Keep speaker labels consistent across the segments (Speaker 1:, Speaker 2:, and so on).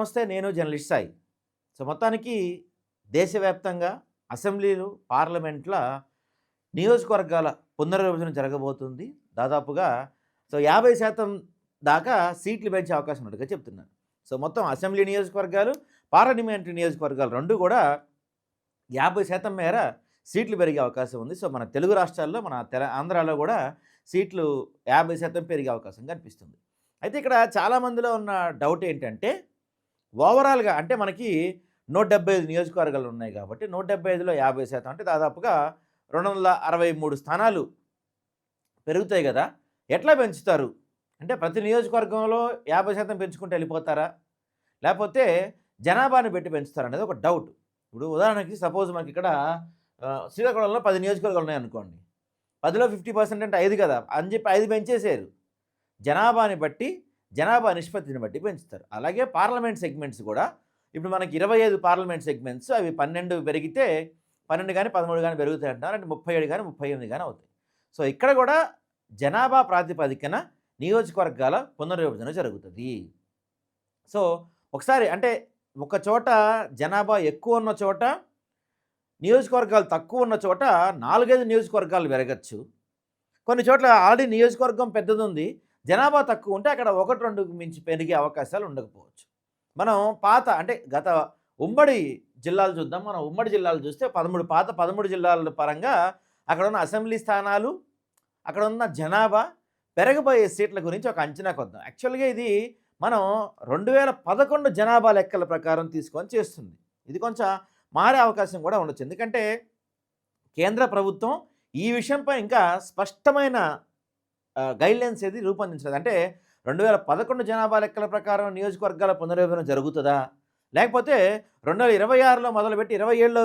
Speaker 1: నమస్తే. నేను journalist Sai. So, మొత్తానికి దేశవ్యాప్తంగా అసెంబ్లీలు, పార్లమెంట్‌ల నియోజకవర్గాల పునర్విభజన జరగబోతుంది. దాదాపుగా 50% దాకా సీట్లు పెంచే అవకాశం ఉన్నట్టుగా చెప్తున్నారు. సో, మొత్తం అసెంబ్లీ నియోజకవర్గాలు, పార్లమెంటరీ నియోజకవర్గాలు 2 కూడా 50% మేర సీట్లు పెరిగే అవకాశం ఉంది. సో, మన తెలుగు రాష్ట్రాల్లో, మన ఆంధ్రాలో కూడా సీట్లు 50% పెరిగే అవకాశం కనిపిస్తుంది. అయితే ఇక్కడ చాలామందిలో ఉన్న డౌట్ ఏంటంటే, ఓవరాల్‌గా అంటే మనకి 175 నియోజకవర్గాలు ఉన్నాయి కాబట్టి 175లో 50% అంటే దాదాపుగా 263 స్థానాలు పెరుగుతాయి కదా! ఎట్లా పెంచుతారు? అంటే ప్రతి నియోజకవర్గంలో 50% పెంచుకుంటూ వెళ్ళిపోతారా? లేకపోతే జనాభాని బట్టి పెంచుతారా అనేది ఒక డౌట్. ఇప్పుడు ఉదాహరణకి సపోజ్ మనకిక్కడ శ్రీకాకుళంలో 10 నియోజకవర్గాలు ఉన్నాయనుకోండి. 10లో 50% అంటే 5 కదా! అని చెప్పి 5 పెంచేసారు. జనాభాని బట్టి, జనాభా నిష్పత్తిని బట్టి పెంచుతారు. అలాగే పార్లమెంట్ సెగ్మెంట్స్ కూడా ఇప్పుడు మనకి 25 పార్లమెంట్ సెగ్మెంట్స్ అవి 12 పెరిగితే 12 గాని, 13 గాని పెరుగుతాయంటున్నారు. అంటే 37 గాని, 38 గాని అవుతాయి. సో, ఇక్కడ కూడా జనాభా ప్రాతిపదికన నియోజకవర్గాల పునర్విభజన జరుగుతది. సో, ఒకసారి అంటే ఒక చోట జనాభా ఎక్కువ ఉన్న చోట, నియోజకవర్గాలు తక్కువ ఉన్న చోట 4, 5 నియోజకవర్గాలు పెరగచ్చు. కొన్ని చోట్ల ఆల్రెడీ నియోజకవర్గం పెద్దదుంది. జనాభా తక్కువ ఉంటే అక్కడ 1, 2కు మించి పెరిగే అవకాశాలు ఉండకపోవచ్చు. మనం పాత అంటే గత ఉమ్మడి జిల్లాలు చూద్దాం. మనం ఉమ్మడి జిల్లాలు చూస్తే 13 జిల్లాల పరంగా అక్కడ ఉన్న అసెంబ్లీ స్థానాలు, అక్కడ ఉన్న జనాభా, పెరగబోయే సీట్ల గురించి ఒక అంచనా కొద్దాం. యాక్చువల్‌గా ఇది మనం 2011 జనాభా లెక్కల ప్రకారం తీసుకొని చేస్తుంది. ఇది కొంచెం మారే అవకాశం కూడా ఉండొచ్చు. ఎందుకంటే కేంద్ర ప్రభుత్వం ఈ విషయంపై ఇంకా స్పష్టమైన గైడ్‌లైన్స్ ఏది రూపొందించలేదు. అంటే 2011 జనాభా లెక్కల ప్రకారం నియోజకవర్గాల పునర్విభజన జరుగుతదా? లేకపోతే 2026లో మొదలుపెట్టి 27లో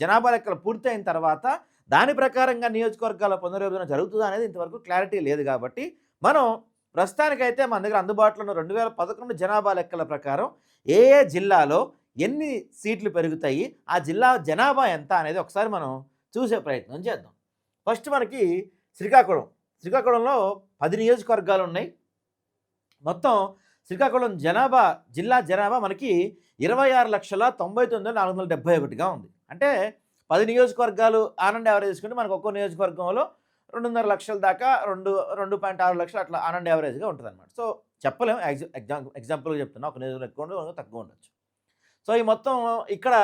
Speaker 1: జనాభా లెక్కలు పూర్తయిన తర్వాత దాని ప్రకారంగా నియోజకవర్గాల పునర్విభజన జరుగుతదా అనేది ఇంతవరకు క్లారిటీ లేదు కాబట్టి, మనం ప్రస్తుతానికైతే మన దగ్గర అందుబాటులో ఉన్న 2011 జనాభా లెక్కల ప్రకారం ఏ ఏ జిల్లాలో ఎన్ని సీట్లు పెరుగుతాయి, ఆ జిల్లా జనాభా ఎంత అనేది ఒకసారి మనం చూసే ప్రయత్నం చేద్దాం. ఫస్ట్ మనకి శ్రీకాకుళంలో 10 నియోజకవర్గాలు ఉన్నాయి. మొత్తం శ్రీకాకుళం జిల్లా జనాభా మనకి 26,99,471గా ఉంది. అంటే 10 నియోజకవర్గాలు ఆన్ అండ్ యావరేజ్ తీసుకుంటే మనకు ఒక్కో నియోజకవర్గంలో 2.5 లక్షల దాకా 2.6 లక్షలు అట్లా ఆన్ అండ్ యావరేజ్‌గా ఉంటదనమాట. సో, చెప్పలేం ఎగ్జాంపుల్‌గా చెప్తున్నా. ఒక నియోజకవర్గం ఎక్కువ ఉండొచ్చు, తక్కువ ఉండొచ్చు. సో, ఈ మొత్తం ఇక్కడ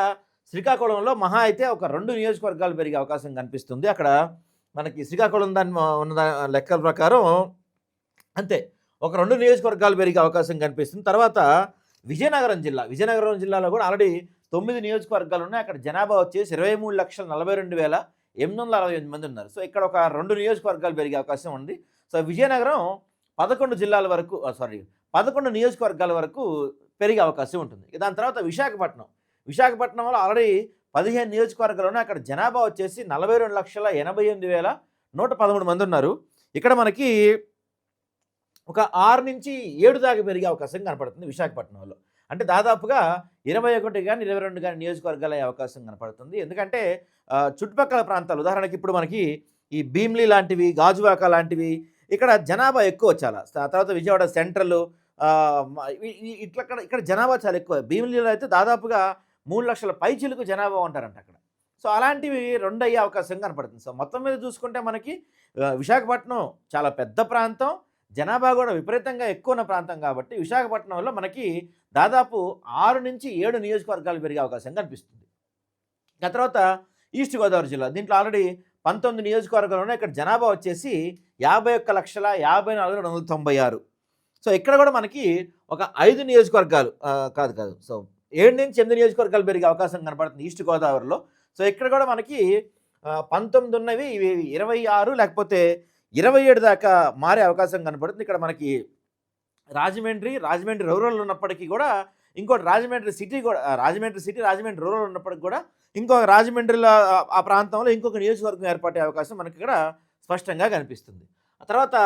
Speaker 1: శ్రీకాకుళంలో మహా అయితే ఒక 2 నియోజకవర్గాలు పెరిగే అవకాశం కనిపిస్తుంది. అక్కడ మనకి శ్రీకాకుళం ఉన్న లెక్కల ప్రకారం అంతే. ఒక 2 నియోజకవర్గాలు పెరిగే అవకాశం కనిపిస్తుంది. తర్వాత విజయనగరం జిల్లాలో కూడా ఆల్రెడీ 9 నియోజకవర్గాలు ఉన్నాయి. అక్కడ జనాభా వచ్చేసి 23,42,868 మంది ఉన్నారు. సో, ఇక్కడ ఒక 2 నియోజకవర్గాలు పెరిగే అవకాశం ఉంది. సో, విజయనగరం 11 నియోజకవర్గాల వరకు పెరిగే అవకాశం ఉంటుంది. దాని తర్వాత విశాఖపట్నంలో ఆల్రెడీ 15 నియోజకవర్గాలు ఉన్నాయి. అక్కడ జనాభా వచ్చేసి 42,88,113 మంది ఉన్నారు. ఇక్కడ మనకి ఒక 6 నుంచి 7 దాకా పెరిగే అవకాశం కనపడుతుంది విశాఖపట్నంలో. అంటే దాదాపుగా 21 గాని, 22 గాని నియోజకవర్గాలు అయ్యే అవకాశం కనపడుతుంది. ఎందుకంటే చుట్టుపక్కల ప్రాంతాలు ఉదాహరణకి ఇప్పుడు మనకి ఈ భీమిలి లాంటివి, గాజువాక లాంటివి ఇక్కడ జనాభా ఎక్కువ చాలా. తర్వాత విజయవాడ సెంట్రల్ ఇక్కడ జనాభా చాలా ఎక్కువ. భీమిలిలో అయితే దాదాపుగా 3 లక్షల పైచిలుకు జనాభా ఉంటారంట అక్కడ. సో, అలాంటివి 2 అయ్యే అవకాశం కనపడుతుంది. సో, మొత్తం మీద చూసుకుంటే మనకి విశాఖపట్నం చాలా పెద్ద ప్రాంతం, జనాభా కూడా విపరీతంగా ఎక్కువ ఉన్న ప్రాంతం కాబట్టి విశాఖపట్నంలో మనకి దాదాపు 6 నుంచి 7 నియోజకవర్గాలు పెరిగే అవకాశం కనిపిస్తుంది. ఆ తర్వాత ఈస్ట్ గోదావరి జిల్లా దీంట్లో ఆల్రెడీ 19 నియోజకవర్గాలు ఉన్నాయి. ఇక్కడ జనాభా వచ్చేసి 51,54,296. సో, ఇక్కడ కూడా మనకి ఒక 5 నియోజకవర్గాలు కాదు. సో, 7 నుంచి 8 నియోజకవర్గాలు పెరిగే అవకాశం కనపడుతుంది ఈస్ట్ గోదావరిలో. సో, ఇక్కడ కూడా మనకి 19 ఉన్నవి ఇవి 26 లేకపోతే 27 దాకా మారే అవకాశం కనపడుతుంది. ఇక్కడ మనకి రాజమండ్రి రూరల్ ఉన్నప్పటికీ కూడా ఇంకోటి రాజమండ్రి సిటీ, రాజమండ్రి రూరల్ ఉన్నప్పటికి కూడా ఇంకొక రాజమండ్రిలో ఆ ప్రాంతంలో ఇంకొక నియోజకవర్గం ఏర్పడే అవకాశం మనకి ఇక్కడ స్పష్టంగా కనిపిస్తుంది. ఆ తర్వాత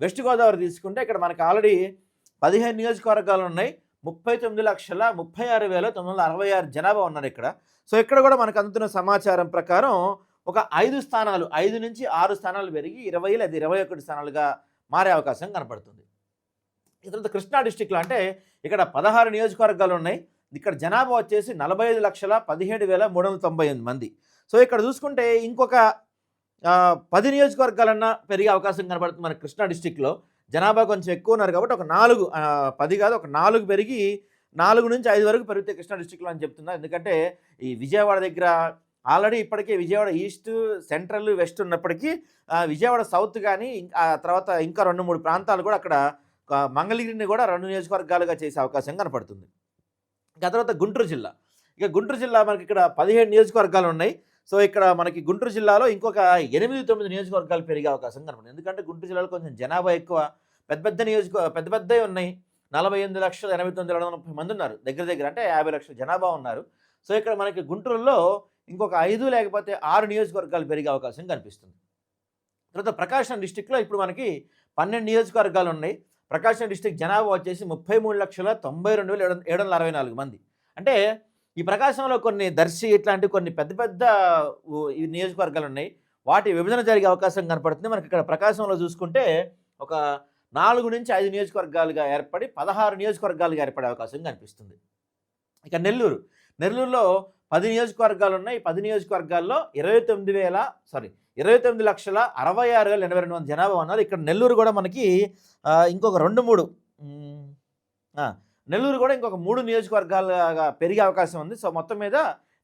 Speaker 1: వెస్ట్ గోదావరి తీసుకుంటే ఇక్కడ మనకి ఆల్రెడీ 15 నియోజకవర్గాలు ఉన్నాయి. 39,36,966 జనాభా ఉన్నారు ఇక్కడ. సో, ఇక్కడ కూడా మనకు అందుతున్న సమాచారం ప్రకారం ఒక 5 స్థానాలు 5 నుంచి 6 స్థానాలు పెరిగి 20 లేదా 21 స్థానాలుగా మారే అవకాశం కనపడుతుంది. ఈ తర్వాత కృష్ణా డిస్ట్రిక్ట్‌లో అంటే ఇక్కడ 16 నియోజకవర్గాలు ఉన్నాయి. ఇక్కడ జనాభా వచ్చేసి 45,17,398 మంది. సో ఇక్కడ చూసుకుంటే ఇంకొక 10 నియోజకవర్గాలన్నా పెరిగే అవకాశం కనబడుతుంది మన కృష్ణా డిస్ట్రిక్ట్‌లో. జనాభా కొంచెం ఎక్కువ ఉన్నారు కాబట్టి ఒక 4 10 కాదు ఒక 4 పెరిగి 4-5 వరకు పెరుగుతాయి కృష్ణా డిస్ట్రిక్ట్‌లో అని చెప్తున్నారు. ఎందుకంటే ఈ విజయవాడ దగ్గర ఆల్రెడీ ఇప్పటికే విజయవాడ ఈస్ట్, సెంట్రల్, వెస్ట్ ఉన్నప్పటికీ విజయవాడ సౌత్ గానీ ఆ తర్వాత ఇంకా 2, 3 ప్రాంతాలు కూడా అక్కడ మంగళగిరిని కూడా 2 నియోజకవర్గాలుగా చేసే అవకాశం కనపడుతుంది. ఆ తర్వాత గుంటూరు జిల్లా. ఇక గుంటూరు జిల్లా మనకి ఇక్కడ 17 నియోజకవర్గాలు ఉన్నాయి. సో ఇక్కడ మనకి గుంటూరు జిల్లాలో ఇంకొక 8, 9 నియోజకవర్గాలు పెరిగే అవకాశం కనపడుతుంది. ఎందుకంటే గుంటూరు జిల్లాలో కొంచెం జనాభా ఎక్కువ. పెద్ద పెద్దవి ఉన్నాయి. 48,89,230 మంది ఉన్నారు. దగ్గర దగ్గర అంటే 50 లక్షల జనాభా ఉన్నారు. సో ఇక్కడ మనకి గుంటూరులో ఇంకొక 5 లేకపోతే 6 నియోజకవర్గాలు పెరిగే అవకాశం కనిపిస్తుంది. తర్వాత ప్రకాశం డిస్ట్రిక్ట్‌లో ఇప్పుడు మనకి 12 నియోజకవర్గాలు ఉన్నాయి. ప్రకాశం డిస్ట్రిక్ట్ జనాభా వచ్చేసి 33,92,764 మంది. అంటే ఈ ప్రకాశంలో కొన్ని దర్శి ఇట్లాంటి కొన్ని పెద్ద పెద్ద ఈ నియోజకవర్గాలు ఉన్నాయి. వాటి విభజన జరిగే అవకాశం కనపడుతుంది. మనకి ఇక్కడ ప్రకాశంలో చూసుకుంటే ఒక 4-5 నియోజకవర్గాలుగా ఏర్పడి 16 నియోజకవర్గాలుగా ఏర్పడే అవకాశం కనిపిస్తుంది. ఇక నెల్లూరులో 10 నియోజకవర్గాలు ఉన్నాయి. 10 నియోజకవర్గాల్లో 29,66,82 మంది జనాభా ఉన్నారు. ఇక్కడ నెల్లూరు కూడా మనకి ఇంకొక 2, 3 నెల్లూరు కూడా ఇంకొక 3 నియోజకవర్గాలుగా పెరిగే అవకాశం ఉంది. సో మొత్తం మీద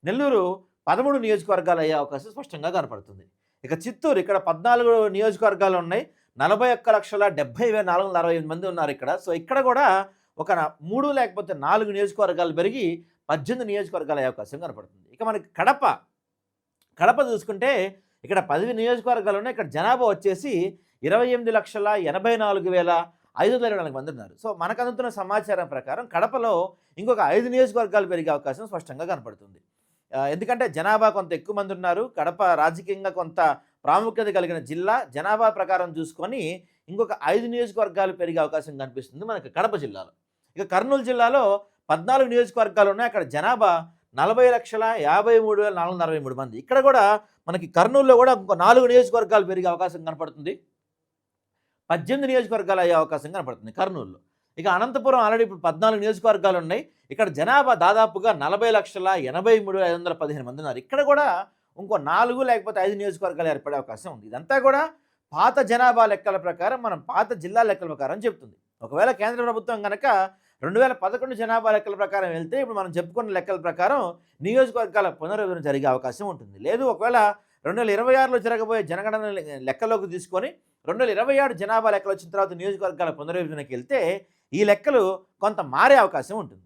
Speaker 1: నెల్లూరు 13 నియోజకవర్గాలు అయ్యే అవకాశం స్పష్టంగా కనపడుతుంది. ఇక చిత్తూరు ఇక్కడ 14 నియోజకవర్గాలు ఉన్నాయి. 41,70,468 మంది ఉన్నారు ఇక్కడ. సో ఇక్కడ కూడా ఒక 3 లేకపోతే 4 నియోజకవర్గాలు పెరిగి 18 నియోజకవర్గాలు అయ్యే అవకాశం కనపడుతుంది. ఇక మనకి కడప చూసుకుంటే ఇక్కడ 10 నియోజకవర్గాలు ఉన్నాయి. ఇక్కడ జనాభా వచ్చేసి 28,84,524 మంది ఉన్నారు. సో మనకు అందుతున్న సమాచారం ప్రకారం కడపలో ఇంకొక 5 నియోజకవర్గాలు పెరిగే అవకాశం స్పష్టంగా కనపడుతుంది. ఎందుకంటే జనాభా కొంత ఎక్కువ మంది ఉన్నారు. కడప రాజకీయంగా కొంత ప్రాముఖ్యత కలిగిన జిల్లా. జనాభా ప్రకారం చూసుకొని ఇంకొక 5 నియోజకవర్గాలు పెరిగే అవకాశం కనిపిస్తుంది మనకి కడప జిల్లాలో. ఇక కర్నూలు జిల్లాలో 14 నియోజకవర్గాలు ఉన్నాయి. అక్కడ జనాభా 40,53,463 మంది. ఇక్కడ కూడా మనకి కర్నూలులో కూడా ఇంకో 4 నియోజకవర్గాలు పెరిగే అవకాశం కనపడుతుంది. 18 నియోజకవర్గాలు అయ్యే అవకాశం కనపడుతుంది కర్నూలులో. ఇక అనంతపురం ఆల్రెడీ ఇప్పుడు 14 నియోజకవర్గాలు ఉన్నాయి. ఇక్కడ జనాభా దాదాపుగా 40,83,515 మంది ఉన్నారు. ఇక్కడ కూడా ఇంకో 4 లేకపోతే 5 నియోజకవర్గాలు ఏర్పడే అవకాశం ఉంది. ఇదంతా కూడా పాత జనాభా లెక్కల ప్రకారం మనం పాత జిల్లా లెక్కల ప్రకారం చెప్తుంది. ఒకవేళ కేంద్ర ప్రభుత్వం కనుక 2011 జనాభా లెక్కల ప్రకారం వెళ్తే ఇప్పుడు మనం చెప్పుకున్న లెక్కల ప్రకారం నియోజకవర్గాల పునర్విభజన జరిగే అవకాశం ఉంటుంది. లేదు ఒకవేళ 2026లో జరగబోయే జనగణన లెక్కలోకి తీసుకొని 2027 జనాభా లెక్కలు వచ్చిన తర్వాత నియోజకవర్గాల పునర్విభజనకి వెళ్తే ఈ లెక్కలు కొంత మారే అవకాశం ఉంటుంది.